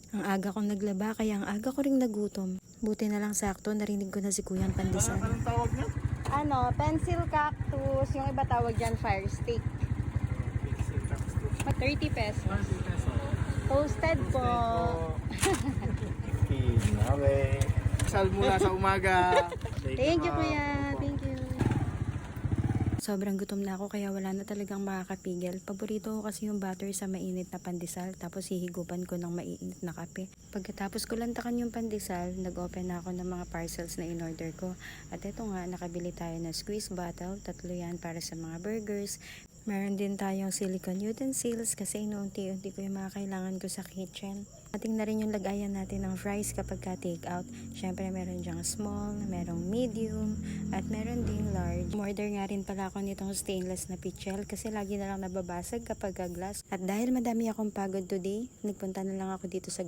Ang aga kong naglaba, kaya ang aga ko ring nagutom. Buti na lang sakto, narinig ko na si Kuyang Pandesal. Anong tawag niya? Ano, pencil cactus, yung iba tawag dyan fire stick. 30 pesos. 20 pesos. Toasted po. Kinawe. Sal mula sa umaga. Thank you, kuya. Thank you. Sobrang gutom na ako kaya wala na talagang makakapigil. Paborito ko kasi yung butter sa mainit na pandesal tapos hihigupan ko ng mainit na kape. Pagkatapos ko lantakan yung pandesal, nag-open na ako ng mga parcels na in-order ko. At eto nga, nakabili tayo ng squeeze bottle. 3 yan para sa mga burgers. Meron din tayong silicone utensils kasi inuunti-unti ko yung mga kailangan ko sa kitchen. Ating na rin yung lagayan natin ng fries kapag ka-take out. Syempre meron dyang small, merong medium, at meron ding large. Umorder nga rin pala ako nitong stainless na pichel kasi lagi na lang nababasag kapag glass. At dahil madami akong pagod today, nagpunta na lang ako dito sa